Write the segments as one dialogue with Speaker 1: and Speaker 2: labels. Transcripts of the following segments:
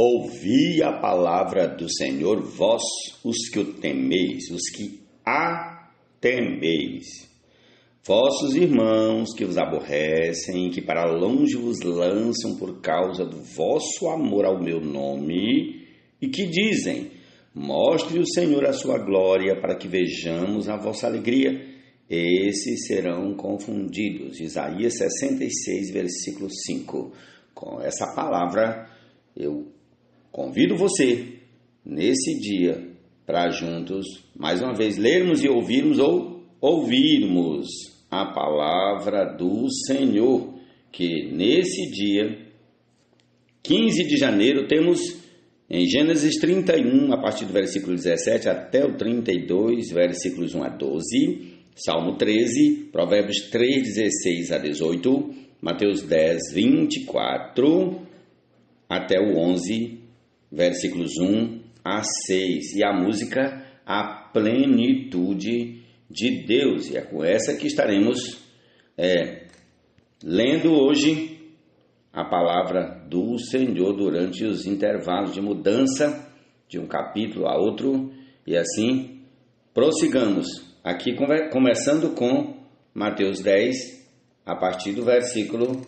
Speaker 1: Ouvi a palavra do Senhor, vós, os que o temeis, os que a temeis. Vossos irmãos que vos aborrecem, que para longe vos lançam por causa do vosso amor ao meu nome, e que dizem, mostre o Senhor a sua glória, para que vejamos a vossa alegria. Esses serão confundidos. Isaías 66, versículo 5. Com essa palavra, eu convido você, nesse dia, para juntos, mais uma vez, lermos e ouvirmos ou ouvirmos a palavra do Senhor, que nesse dia, 15 de janeiro, temos em Gênesis 31, a partir do versículo 17 até o 32, versículos 1 a 12, Salmo 13, Provérbios 3, 16 a 18, Mateus 10, 24, até o 11, versículos 1 a 6, e a música A Plenitude de Deus. E é com essa que estaremos lendo hoje a palavra do Senhor durante os intervalos de mudança de um capítulo a outro, e assim prossigamos. Aqui começando com Mateus 10, a partir do versículo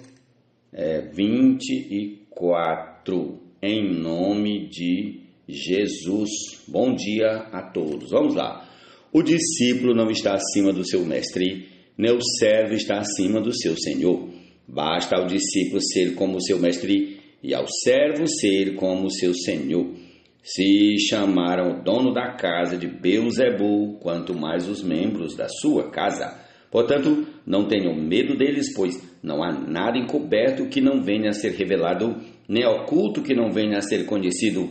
Speaker 1: 24, em nome de Jesus. Bom dia a todos. Vamos lá. O discípulo não está acima do seu mestre, nem o servo está acima do seu senhor. Basta ao discípulo ser como o seu mestre e ao servo ser como o seu senhor. Se chamaram o dono da casa de Beelzebul, quanto mais os membros da sua casa. Portanto, não tenham medo deles, pois não há nada encoberto que não venha a ser revelado, nem oculto que não venha a ser conhecido.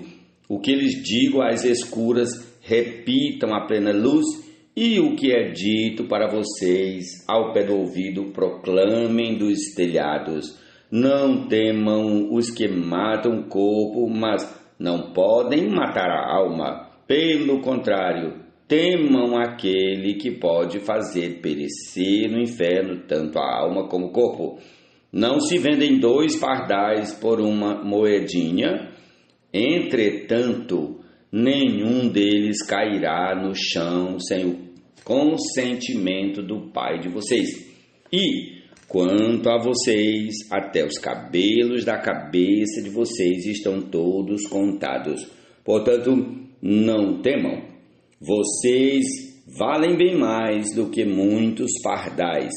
Speaker 1: O que lhes digo às escuras, repitam à plena luz, e o que é dito para vocês ao pé do ouvido, proclamem dos telhados. Não temam os que matam o corpo, mas não podem matar a alma. Pelo contrário, temam aquele que pode fazer perecer no inferno tanto a alma como o corpo. Não se vendem 2 pardais por uma moedinha? Entretanto, nenhum deles cairá no chão sem o consentimento do Pai de vocês. E, quanto a vocês, até os cabelos da cabeça de vocês estão todos contados. Portanto, não temam. Vocês valem bem mais do que muitos pardais.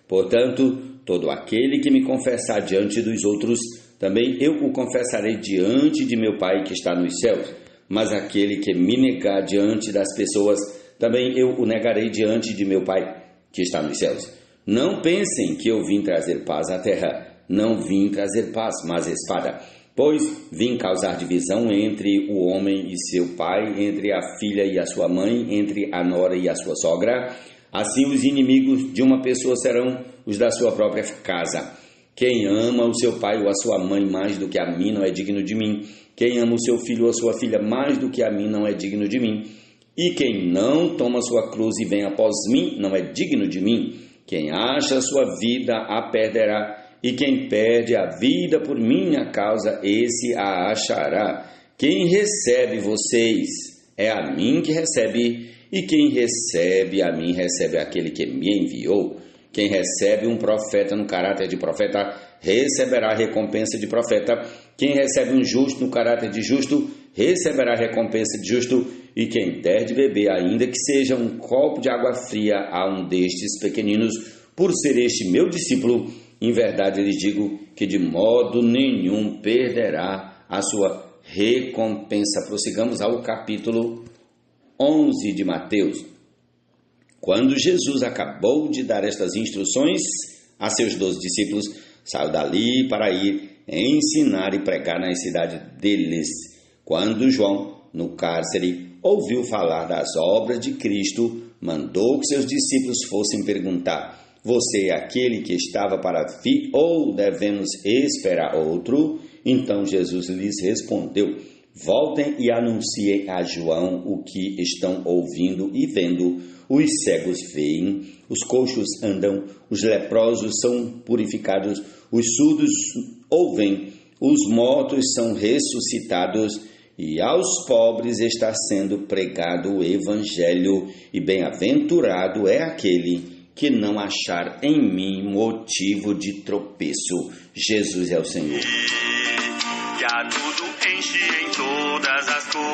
Speaker 1: Portanto, todo aquele que me confessar diante dos outros, também eu o confessarei diante de meu Pai que está nos céus. Mas aquele que me negar diante das pessoas, também eu o negarei diante de meu Pai que está nos céus. Não pensem que eu vim trazer paz à terra. Não vim trazer paz, mas espada. Pois vim causar divisão entre o homem e seu pai, entre a filha e a sua mãe, entre a nora e a sua sogra. Assim os inimigos de uma pessoa serão os da sua própria casa. Quem ama o seu pai ou a sua mãe mais do que a mim não é digno de mim. Quem ama o seu filho ou a sua filha mais do que a mim não é digno de mim. E quem não toma sua cruz e vem após mim não é digno de mim. Quem acha a sua vida a perderá, e quem perde a vida por minha causa, esse a achará. Quem recebe vocês é a mim que recebe, e quem recebe a mim recebe aquele que me enviou. Quem recebe um profeta no caráter de profeta, receberá a recompensa de profeta. Quem recebe um justo no caráter de justo, receberá a recompensa de justo. E quem der de beber, ainda que seja um copo de água fria, a um destes pequeninos, por ser este meu discípulo, em verdade lhes digo que de modo nenhum perderá a sua recompensa. Prossigamos ao capítulo 11 de Mateus. Quando Jesus acabou de dar estas instruções a seus 12 discípulos, saiu dali para ir ensinar e pregar nas cidades deles. Quando João, no cárcere, ouviu falar das obras de Cristo, mandou que seus discípulos fossem perguntar: você é aquele que estava para vir ou devemos esperar outro? Então Jesus lhes respondeu: voltem e anunciem a João o que estão ouvindo e vendo. Os cegos veem, os coxos andam, os leprosos são purificados, os surdos ouvem, os mortos são ressuscitados e aos pobres está sendo pregado o Evangelho, e bem-aventurado é aquele que não achar em mim motivo de tropeço. Jesus é o Senhor.
Speaker 2: Que a tudo enche em todas as coisas.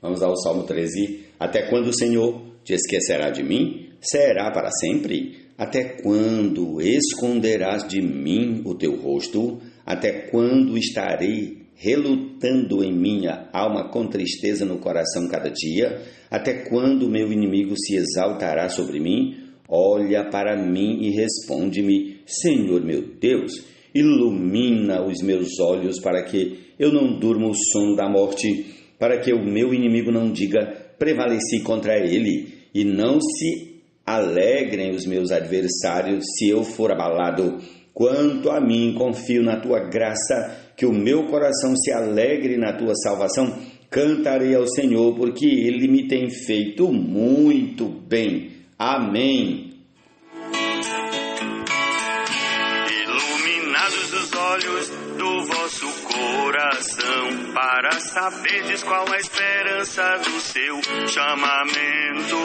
Speaker 1: Vamos ao Salmo 13. Até quando o Senhor te esquecerá de mim? Será para sempre? Até quando esconderás de mim o teu rosto? Até quando estarei relutando em minha alma com tristeza no coração cada dia? Até quando meu inimigo se exaltará sobre mim? Olha para mim e responde-me, Senhor meu Deus, ilumina os meus olhos para que eu não durma o sono da morte, para que o meu inimigo não diga, prevaleci contra ele, e não se alegrem os meus adversários se eu for abalado. Quanto a mim, confio na tua graça, que o meu coração se alegre na tua salvação. Cantarei ao Senhor, porque ele me tem feito muito bem. Amém.
Speaker 2: Iluminados os olhos do vosso coração, para saberdes qual a esperança do seu chamamento,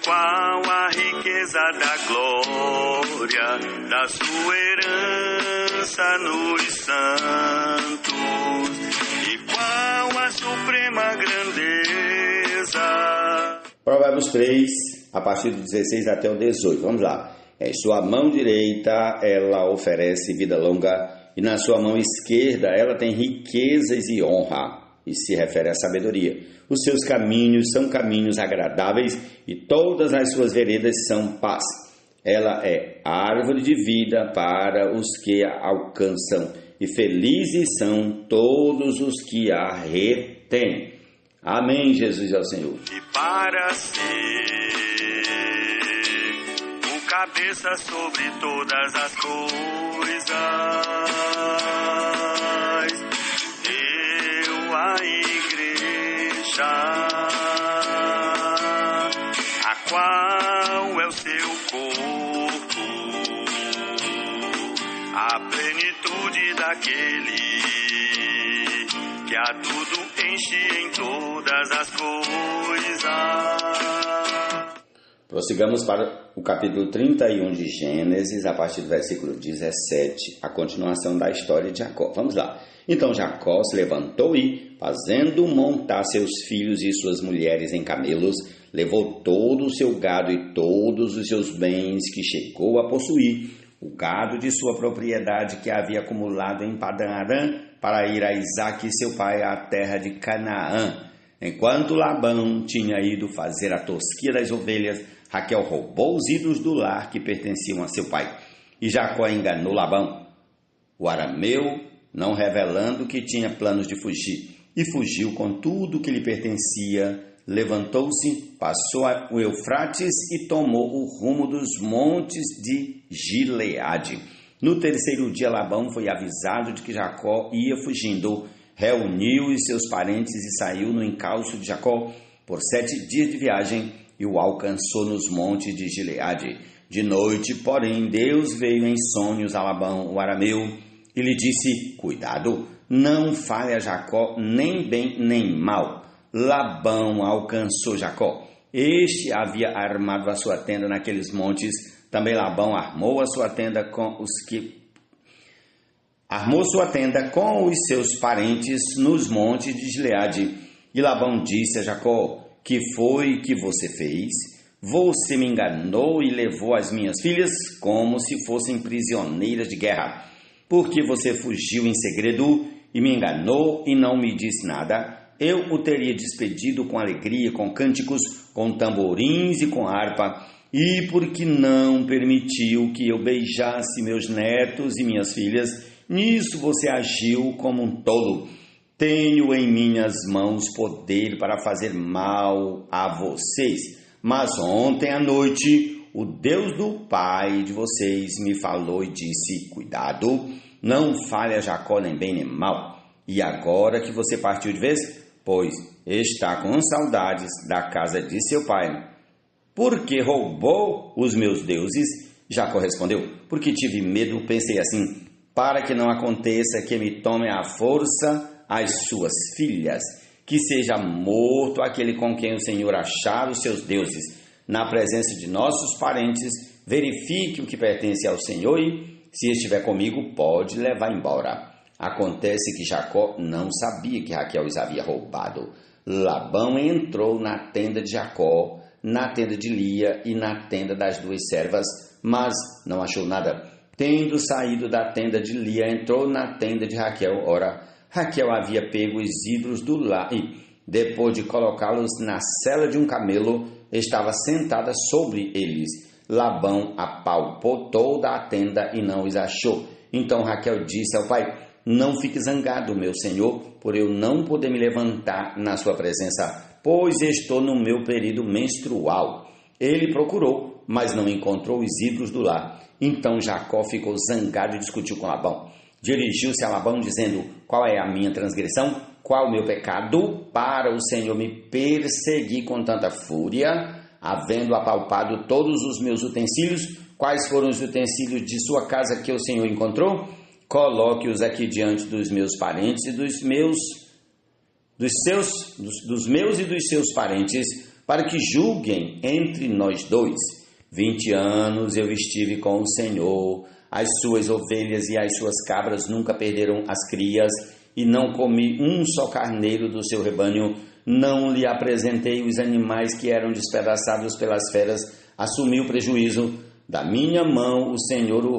Speaker 2: qual a riqueza da glória da sua herança nos santos, e qual a suprema grandeza.
Speaker 1: Provérbios 3, a partir do 16 até o 18. Vamos lá. Em sua mão direita ela oferece vida longa, e na sua mão esquerda ela tem riquezas e honra, e se refere à sabedoria. Os seus caminhos são caminhos agradáveis, e todas as suas veredas são paz. Ela é árvore de vida para os que a alcançam, e felizes são todos os que a retêm. Amém, Jesus é o Senhor.
Speaker 2: E para ser o cabeça sobre todas as coisas, eu a igreja, a qual é o seu corpo, a plenitude daquele que a tudo enche em todas as coisas.
Speaker 1: Prossigamos para o capítulo 31 de Gênesis, a partir do versículo 17, a continuação da história de Jacó. Vamos lá. Então Jacó se levantou e, fazendo montar seus filhos e suas mulheres em camelos, levou todo o seu gado e todos os seus bens que chegou a possuir, o gado de sua propriedade que havia acumulado em Padã-Arã, para ir a Isaque, seu pai, à terra de Canaã. Enquanto Labão tinha ido fazer a tosquia das ovelhas, Raquel roubou os ídolos do lar que pertenciam a seu pai. E Jacó enganou Labão, o arameu, não revelando que tinha planos de fugir. E fugiu com tudo que lhe pertencia. Levantou-se, passou o Eufrates e tomou o rumo dos montes de Gileade. No terceiro dia, Labão foi avisado de que Jacó ia fugindo. Reuniu os seus parentes e saiu no encalço de Jacó por 7 dias de viagem e o alcançou nos montes de Gileade. De noite, porém, Deus veio em sonhos a Labão, o arameu, e lhe disse, cuidado, não fale a Jacó nem bem nem mal. Labão alcançou Jacó. Este havia armado a sua tenda naqueles montes. Também Labão armou sua tenda com os seus parentes nos montes de Gileade. E Labão disse a Jacó, que foi que você fez? Você me enganou e levou as minhas filhas como se fossem prisioneiras de guerra. Porque você fugiu em segredo e me enganou e não me disse nada, eu o teria despedido com alegria, com cânticos, com tamborins e com harpa. E porque não permitiu que eu beijasse meus netos e minhas filhas, nisso você agiu como um tolo. Tenho em minhas mãos poder para fazer mal a vocês. Mas ontem à noite o Deus do pai de vocês me falou e disse: cuidado, não fale a Jacó nem bem nem mal. E agora que você partiu de vez, pois está com saudades da casa de seu pai, porque roubou os meus deuses. Jacó respondeu: porque tive medo, pensei assim, para que não aconteça que me tome à força as suas filhas, que seja morto aquele com quem o Senhor achar os seus deuses. Na presença de nossos parentes, verifique o que pertence ao Senhor e, se estiver comigo, pode levar embora. Acontece que Jacó não sabia que Raquel os havia roubado. Labão entrou na tenda de Jacó, na tenda de Lia e na tenda das duas servas, mas não achou nada. Tendo saído da tenda de Lia, entrou na tenda de Raquel. Ora, Raquel havia pego os ídolos do lar e, depois de colocá-los na sela de um camelo, estava sentada sobre eles. Labão apalpou toda a tenda e não os achou. Então Raquel disse ao pai: não fique zangado, meu senhor, por eu não poder me levantar na sua presença, pois estou no meu período menstrual. Ele procurou, mas não encontrou os ídolos do lar. Então Jacó ficou zangado e discutiu com Labão. Dirigiu-se a Labão dizendo: qual é a minha transgressão? Qual o meu pecado para o Senhor me perseguir com tanta fúria, havendo apalpado todos os meus utensílios? Quais foram os utensílios de sua casa que o Senhor encontrou? Coloque-os aqui diante dos meus parentes e dos meus e dos seus parentes, para que julguem entre nós dois. 20 anos eu estive com o Senhor, as suas ovelhas e as suas cabras nunca perderam as crias, e não comi um só carneiro do seu rebanho, não lhe apresentei os animais que eram despedaçados pelas feras, assumi o prejuízo. Da minha mão o Senhor o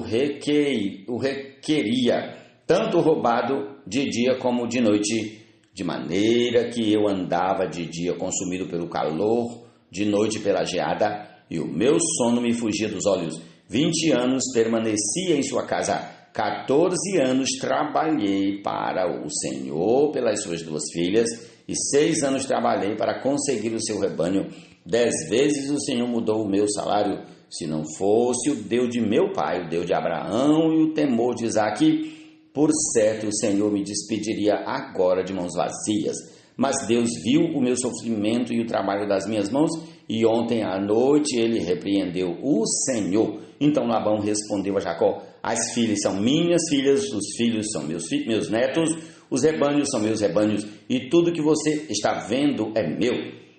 Speaker 1: requeria, tanto roubado de dia como de noite, de maneira que eu andava de dia consumido pelo calor, de noite pela geada, e o meu sono me fugia dos olhos. 20 anos permaneci em sua casa, 14 anos trabalhei para o Senhor pelas suas 2 filhas, e 6 anos trabalhei para conseguir o seu rebanho. 10 vezes o Senhor mudou o meu salário. Se não fosse o Deus de meu pai, o Deus de Abraão e o temor de Isaque, por certo o Senhor me despediria agora de mãos vazias. Mas Deus viu o meu sofrimento e o trabalho das minhas mãos, e ontem à noite ele repreendeu o Senhor. Então Labão respondeu a Jacó: as filhas são minhas filhas, os filhos são meus netos, os rebanhos são meus rebanhos, e tudo que você está vendo é meu.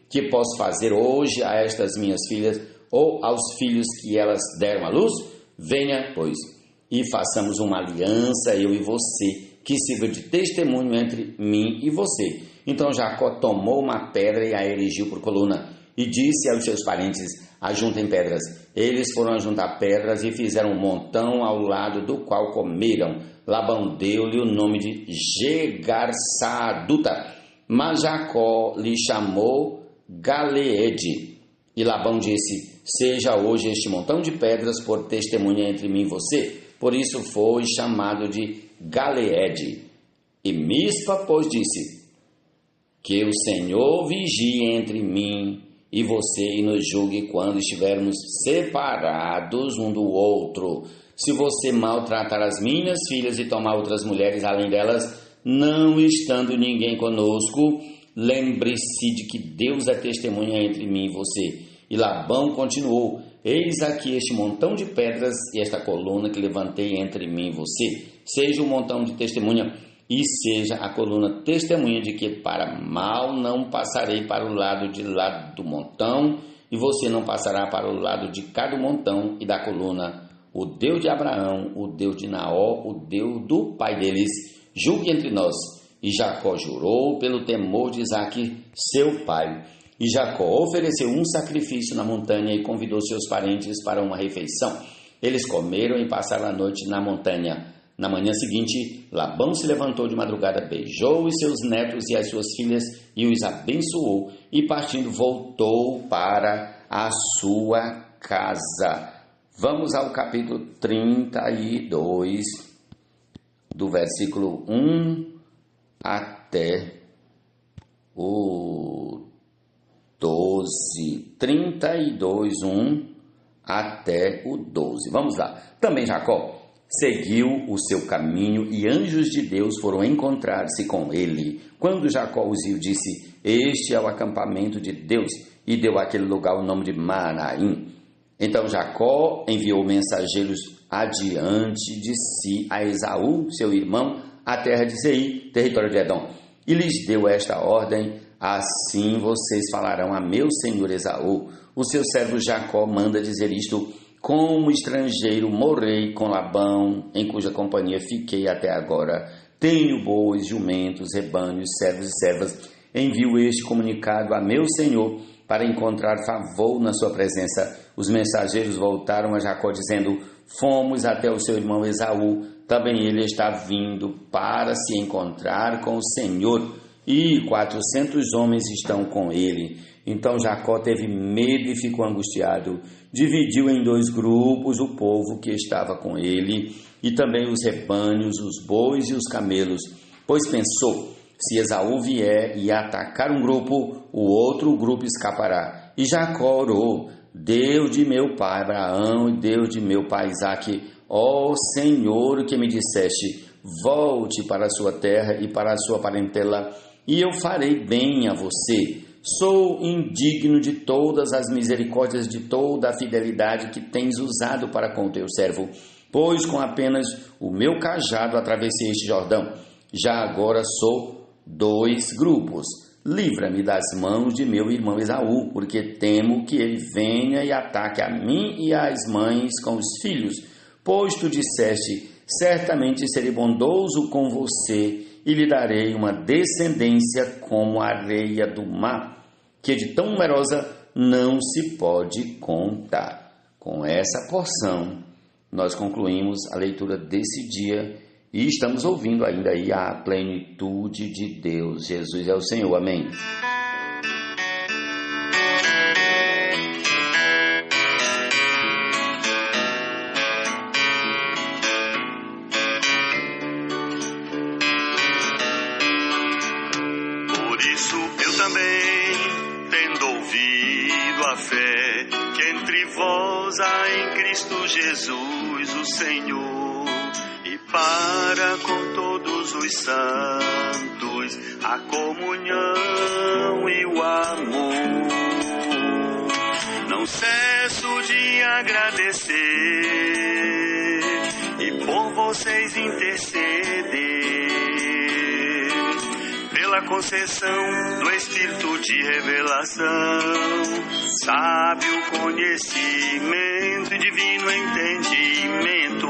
Speaker 1: Que posso fazer hoje a estas minhas filhas, ou aos filhos que elas deram à luz? Venha, pois, e façamos uma aliança, eu e você, que sirva de testemunho entre mim e você. Então Jacó tomou uma pedra e a erigiu por coluna, e disse aos seus parentes: ajuntem pedras. Eles foram ajuntar pedras e fizeram um montão ao lado do qual comeram. Labão deu-lhe o nome de Jegar-Saaduta, mas Jacó lhe chamou Galeede. E Labão disse: seja hoje este montão de pedras por testemunha entre mim e você. Por isso foi chamado de Galeede. E Mispa, pois, disse: que o Senhor vigie entre mim e você e nos julgue quando estivermos separados um do outro. Se você maltratar as minhas filhas e tomar outras mulheres além delas, não estando ninguém conosco, lembre-se de que Deus é testemunha entre mim e você. E Labão continuou: eis aqui este montão de pedras e esta coluna que levantei entre mim e você. Seja um montão de testemunha, e seja a coluna testemunha de que para mal não passarei para o lado de lá do montão, e você não passará para o lado de cada montão e da coluna. O Deus de Abraão, o Deus de Naó, o Deus do pai deles, julgue entre nós. E Jacó jurou pelo temor de Isaque, seu pai. E Jacó ofereceu um sacrifício na montanha e convidou seus parentes para uma refeição. Eles comeram e passaram a noite na montanha. Na manhã seguinte, Labão se levantou de madrugada, beijou os seus netos e as suas filhas e os abençoou, e partindo voltou para a sua casa. Vamos ao capítulo 32, do versículo 1 até o 12, 32, 1 até o 12. Vamos lá. Também Jacó seguiu o seu caminho e anjos de Deus foram encontrar-se com ele. Quando Jacó os viu, disse: este é o acampamento de Deus, e deu àquele lugar o nome de Manaim. Então Jacó enviou mensageiros adiante de si a Esaú, seu irmão, à terra de Seir, território de Edom, e lhes deu esta ordem: assim vocês falarão a meu senhor Esaú: o seu servo Jacó manda dizer isto: como estrangeiro morei com Labão, em cuja companhia fiquei até agora. Tenho bois, jumentos, rebanhos, servos e servas. Envio este comunicado a meu senhor para encontrar favor na sua presença. Os mensageiros voltaram a Jacó dizendo: fomos até o seu irmão Esaú, também ele está vindo para se encontrar com o Senhor, e 400 homens estão com ele. Então Jacó teve medo e ficou angustiado. Dividiu em 2 grupos o povo que estava com ele, e também os rebanhos, os bois e os camelos, pois pensou: se Esaú vier e atacar um grupo, o outro grupo escapará. E Jacó orou: Deus de meu pai Abraão e Deus de meu pai Isaque, ó Senhor, que me disseste: volte para a sua terra e para a sua parentela, e eu farei bem a você. Sou indigno de todas as misericórdias, de toda a fidelidade que tens usado para com o teu servo, pois com apenas o meu cajado atravessei este Jordão. Já agora sou 2 grupos. Livra-me das mãos de meu irmão Esaú, porque temo que ele venha e ataque a mim e às mães com os filhos. Pois tu disseste: certamente serei bondoso com você e lhe darei uma descendência como a areia do mar, que de tão numerosa não se pode contar. Com essa porção, nós concluímos a leitura desse dia e estamos ouvindo ainda aí a plenitude de Deus. Jesus é o Senhor. Amém.
Speaker 2: Por isso eu também, tendo ouvido a fé que entre vós há em Cristo Jesus o Senhor, e para com todos os santos a comunhão e o amor, não cesso de agradecer e por vocês interceder pela concessão do Espírito de revelação, sábio conhecimento e divino entendimento,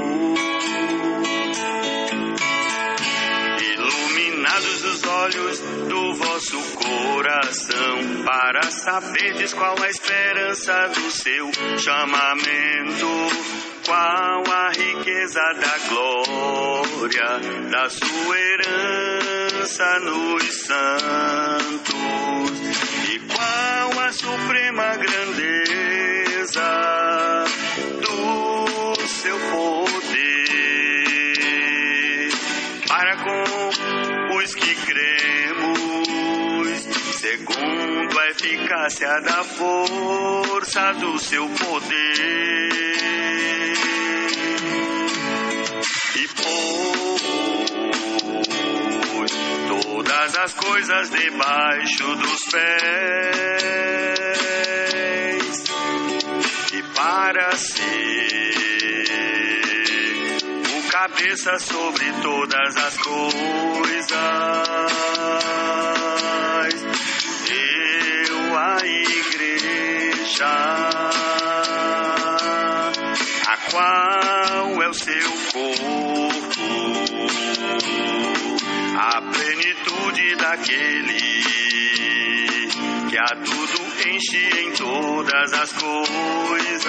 Speaker 2: iluminados os olhos do vosso coração, para saberdes qual a esperança do seu chamamento, qual a riqueza da glória da sua herança nos santos, e qual a suprema grandeza do seu poder para com os que cremos, segundo a eficácia da força do seu poder, e pôs todas as coisas debaixo dos pés, e para ser o cabeça sobre todas as coisas, deu a igreja, a qual é o seu corpo, a plenitude daquele que a tudo enche em todas as coisas,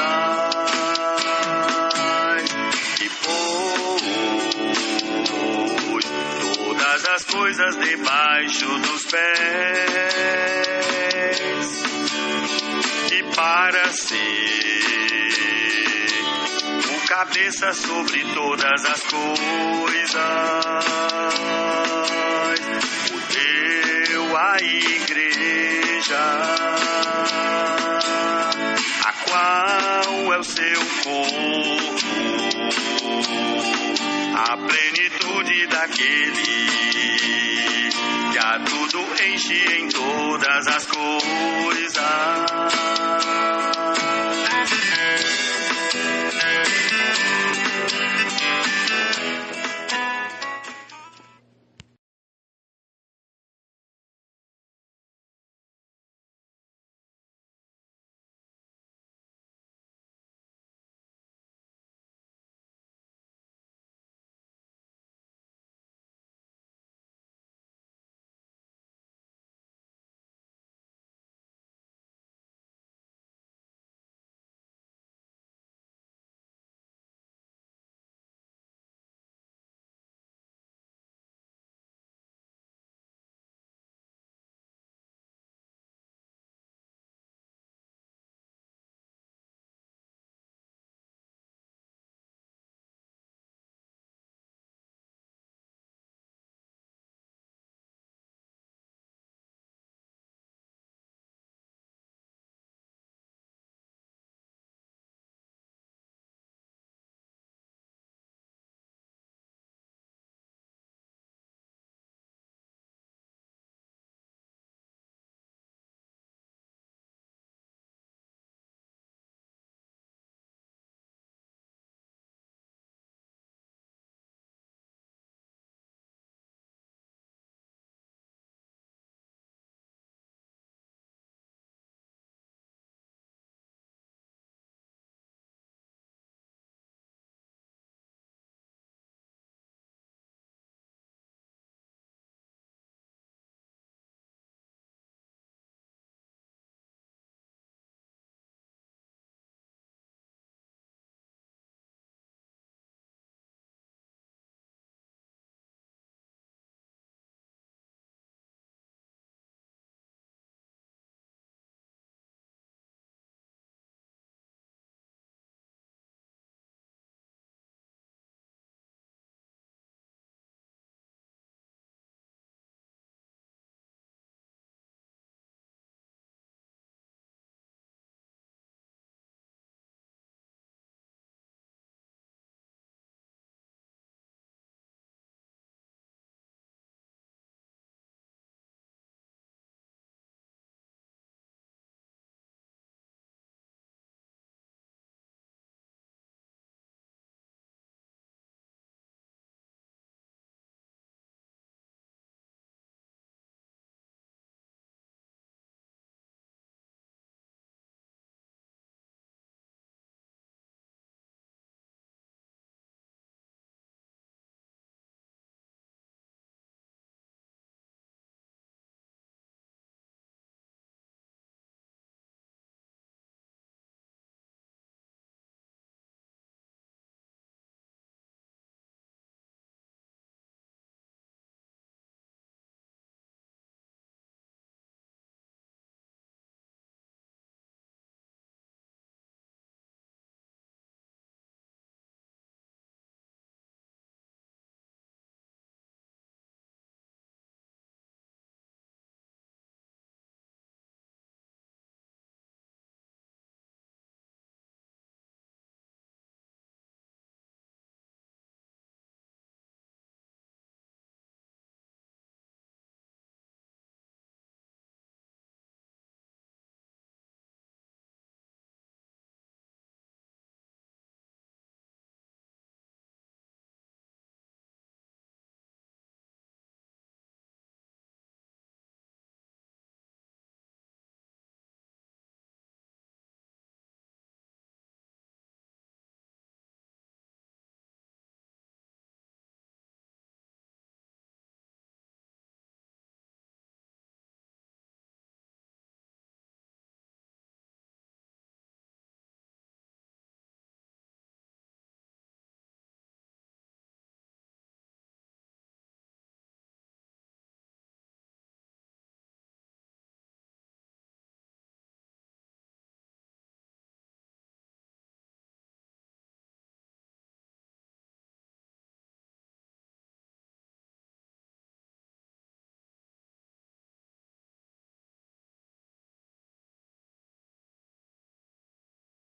Speaker 2: e pôs todas as coisas debaixo dos pés, e para ser o cabeça sobre todas as coisas, o deu a igreja, a qual é o seu corpo, a plenitude daquele que a tudo enche em todas as coisas.